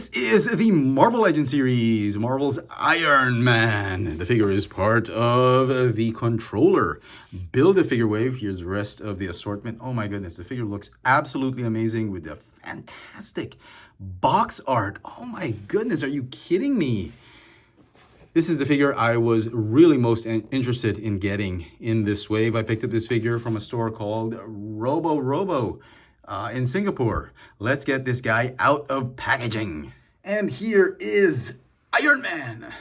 This is the Marvel Legends series, Marvel's Iron Man. The figure is part of the controller. Build a figure wave. Here's the rest of the assortment. Oh my goodness, the figure looks absolutely amazing with the fantastic box art. Oh my goodness, are you kidding me? This is the figure I was really most interested in getting in this wave. I picked up this figure from a store called Robo in Singapore. Let's get this guy out of packaging. And here is Iron Man.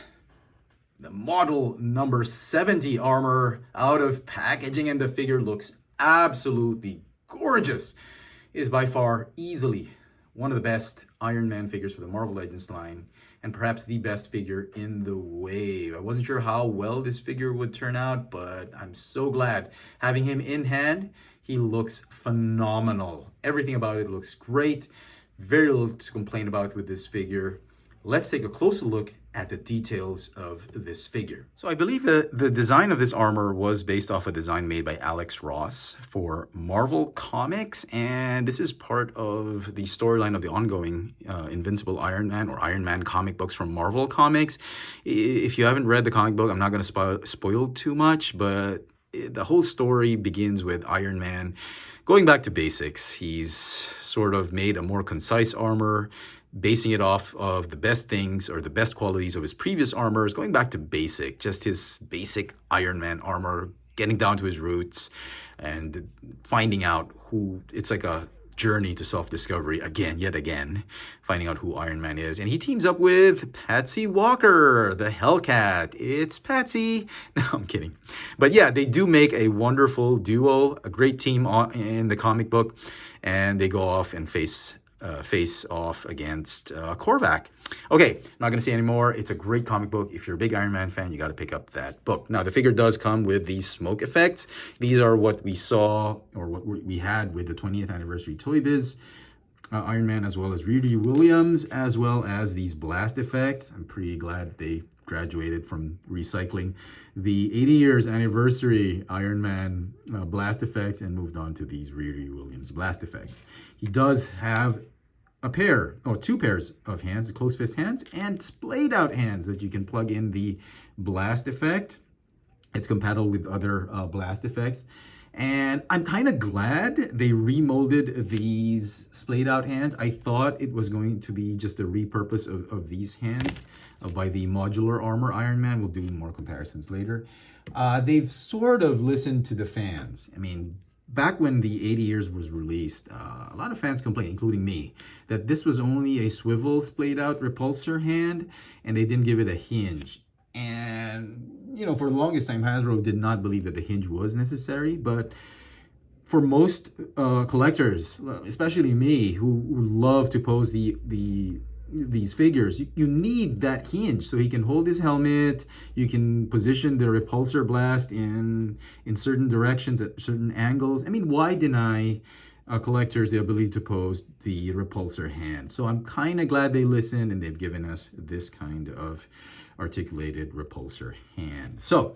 The model number 70 armor out of packaging, and the figure looks absolutely gorgeous. It is by far easily one of the best Iron Man figures for the Marvel Legends line, and perhaps the best figure in the wave. I wasn't sure how well this figure would turn out, but I'm so glad having him in hand. He looks phenomenal. Everything about it looks great. Very little to complain about with this figure. Let's take a closer look at the details of this figure. So I believe the design of this armor was based off a design made by Alex Ross for Marvel Comics, and this is part of the storyline of the ongoing Invincible Iron Man or Iron Man comic books from Marvel Comics. If you haven't read the comic book, I'm not going to spoil too much, but the whole story begins with Iron Man going back to basics. He's sort of made a more concise armor, basing it off of the best things or the best qualities of his previous armors, going back to basic, just his basic Iron Man armor, getting down to his roots and finding out who, it's like a journey to self-discovery yet again, finding out who Iron Man is. And he teams up with Patsy Walker, the Hellcat. It's Patsy. No, I'm kidding. But yeah, they do make a wonderful duo, a great team in the comic book, and they go off and face off against Korvac. Okay, not going to say anymore. It's a great comic book. If you're a big Iron Man fan, you got to pick up that book. Now, the figure does come with these smoke effects. These are what we saw, or what we had with the 20th anniversary Toy Biz Iron Man, as well as Riri Williams, as well as these blast effects. I'm pretty glad they graduated from recycling the 80 years anniversary Iron Man blast effects and moved on to these Riri Williams blast effects. He does have two pairs of hands, closed fist hands and splayed out hands that you can plug in the blast effect. It's compatible with other blast effects. And I'm kind of glad they remolded these splayed out hands. I thought it was going to be just a repurpose of these hands by the modular armor Iron Man. We'll do more comparisons later. They've sort of listened to the fans. I mean, back when the 80 years was released, a lot of fans complained, including me, that this was only a swivel splayed out repulsor hand and they didn't give it a hinge. And, you know, for the longest time, Hasbro did not believe that the hinge was necessary. But for most collectors, especially me, who love to pose these figures, you need that hinge so he can hold his helmet. You can position the repulsor blast in certain directions at certain angles. I mean, why deny collectors the ability to pose the repulsor hand? So I'm kind of glad they listened and they've given us this kind of articulated repulsor hand. So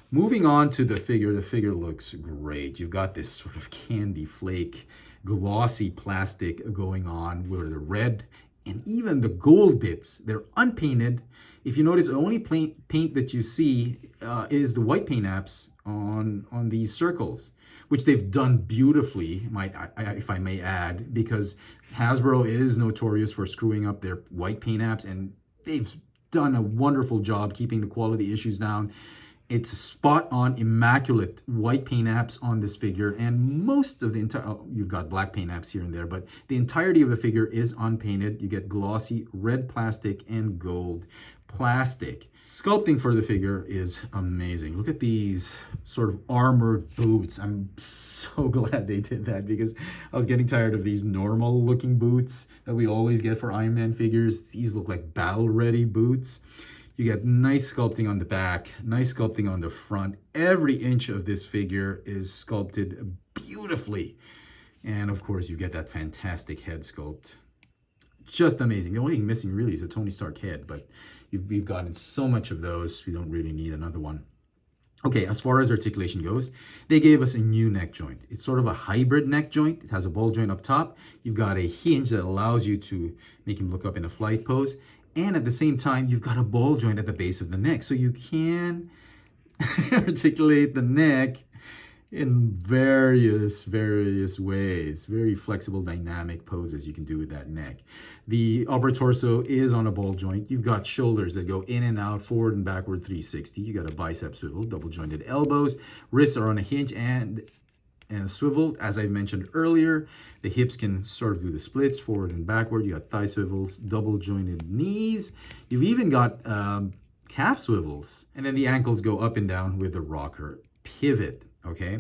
moving on to the figure looks great. You've got this sort of candy flake glossy plastic going on where the red and even the gold bits, they're unpainted. If you notice, the only paint that you see is the white paint apps on these circles, which they've done beautifully, if I may add, because Hasbro is notorious for screwing up their white paint apps, and they've done a wonderful job keeping the quality issues down. It's spot on, immaculate white paint apps on this figure, and most of the entire, you've got black paint apps here and there, but the entirety of the figure is unpainted. You get glossy red plastic and gold plastic. Sculpting for the figure is amazing. Look at these sort of armored boots. I'm so glad they did that because I was getting tired of these normal looking boots that we always get for Iron Man figures. These look like battle-ready boots. You get nice sculpting on the back, nice sculpting on the front. Every inch of this figure is sculpted beautifully. And of course, you get that fantastic head sculpt. Just amazing. The only thing missing really is a Tony Stark head, but we've gotten so much of those, we don't really need another one. Okay, as far as articulation goes, they gave us a new neck joint. It's sort of a hybrid neck joint. It has a ball joint up top. You've got a hinge that allows you to make him look up in a flight pose. And at the same time, you've got a ball joint at the base of the neck. So you can articulate the neck in various ways. Very flexible, dynamic poses you can do with that neck. The upper torso is on a ball joint. You've got shoulders that go in and out, forward and backward 360. You got a bicep swivel, double jointed elbows. Wrists are on a hinge and a swivel. As I mentioned earlier, the hips can sort of do the splits forward and backward. You got thigh swivels, double jointed knees. You've even got calf swivels. And then the ankles go up and down with the rocker pivot. Okay,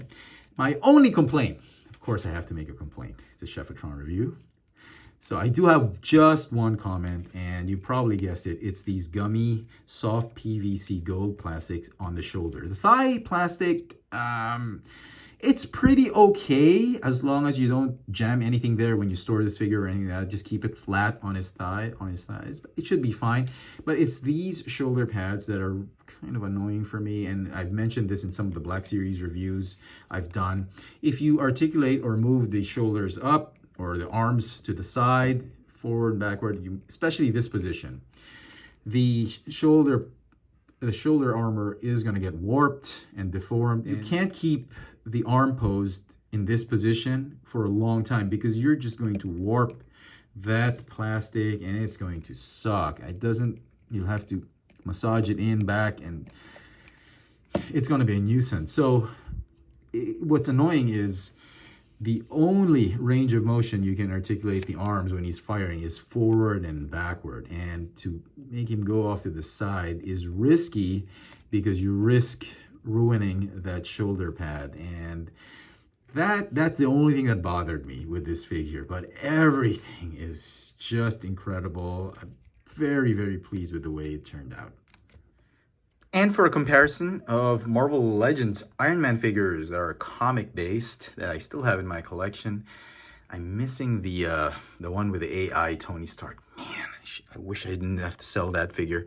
my only complaint, of course I have to make a complaint, it's a Chefatron review, so I do have just one comment, and you probably guessed it, it's these gummy soft PVC gold plastics on the shoulder. The thigh plastic, it's pretty okay as long as you don't jam anything there when you store this figure or anything like that. Just keep it flat on his thighs. It should be fine. But it's these shoulder pads that are kind of annoying for me, and I've mentioned this in some of the Black Series reviews I've done. If you articulate or move the shoulders up or the arms to the side, forward and backward, especially this position, the shoulder armor is going to get warped and deformed. You can't keep the arm posed in this position for a long time because you're just going to warp that plastic and it's going to suck. You'll have to massage it in, back, and it's going to be a nuisance. So what's annoying is the only range of motion you can articulate the arms when he's firing is forward and backward. And to make him go off to the side is risky because you risk ruining that shoulder pad. And that's the only thing that bothered me with this figure. But everything is just incredible. I'm very pleased with the way it turned out. And for a comparison of Marvel Legends Iron Man figures that are comic based that I still have in my collection, I'm missing the one with the AI Tony Stark. Man, I wish I didn't have to sell that figure.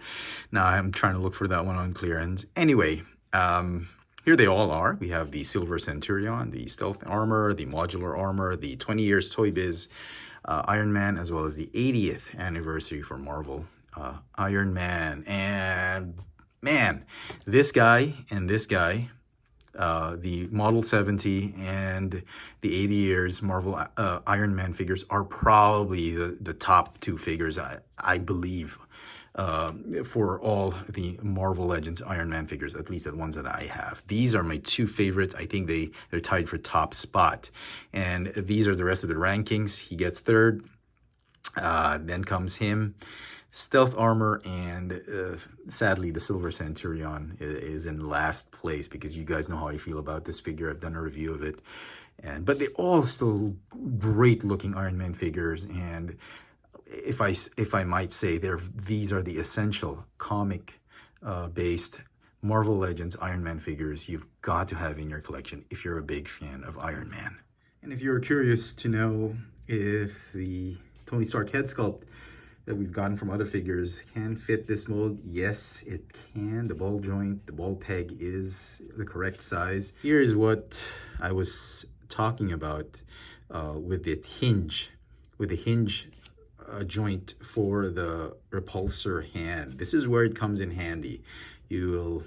Now I'm trying to look for that one on clearance. Anyway, here they all are. We have the Silver Centurion, the Stealth Armor, the Modular Armor, the 20 Years Toy Biz Iron Man, as well as the 80th anniversary for Marvel Iron Man. And man, this guy and this guy, the Model 70 and the 80 years Marvel Iron Man figures are probably the top two figures, I believe, for all the Marvel Legends Iron Man figures, at least the ones that I have. These are my two favorites. I think they're tied for top spot. And these are the rest of the rankings. He gets third. Then comes him. Stealth Armor, and sadly the Silver Centurion is in last place because you guys know how I feel about this figure. I've done a review of it, but they're all still great looking Iron Man figures. And if I might say, these are the essential comic based Marvel Legends Iron Man figures you've got to have in your collection if you're a big fan of Iron Man. And if you're curious to know if the Tony Stark head sculpt that we've gotten from other figures can fit this mold, yes, it can. The ball joint, the ball peg is the correct size. Here's what I was talking about with the hinge joint for the repulsor hand. This is where it comes in handy. You'll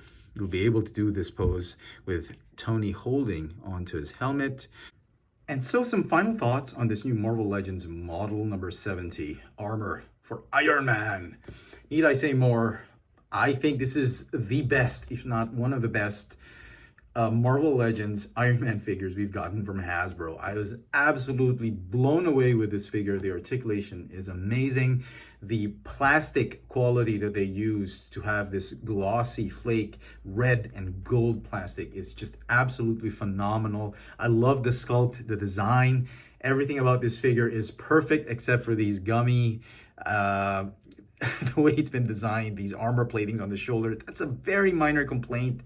be able to do this pose with Tony holding onto his helmet. And so some final thoughts on this new Marvel Legends model number 70 armor for Iron Man. Need I say more? I think this is the best, if not one of the best, Marvel Legends Iron Man figures we've gotten from Hasbro. I was absolutely blown away with this figure. The articulation is amazing. The plastic quality that they used to have this glossy flake red and gold plastic is just absolutely phenomenal. I love the sculpt, the design. Everything about this figure is perfect except for these gummy, the way it's been designed, these armor platings on the shoulder. That's a very minor complaint,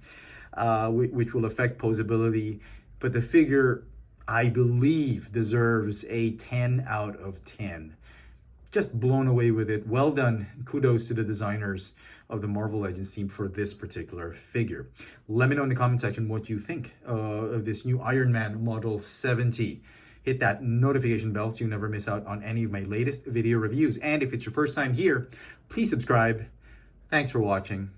which will affect poseability. But the figure, I believe, deserves a 10 out of 10. just blown away with it. Well done. Kudos to the designers of the Marvel Legends team for this particular figure. Let me know in the comment section what you think of this new Iron Man Model 70. Hit that notification bell so you never miss out on any of my latest video reviews. And if it's your first time here, please subscribe. Thanks for watching.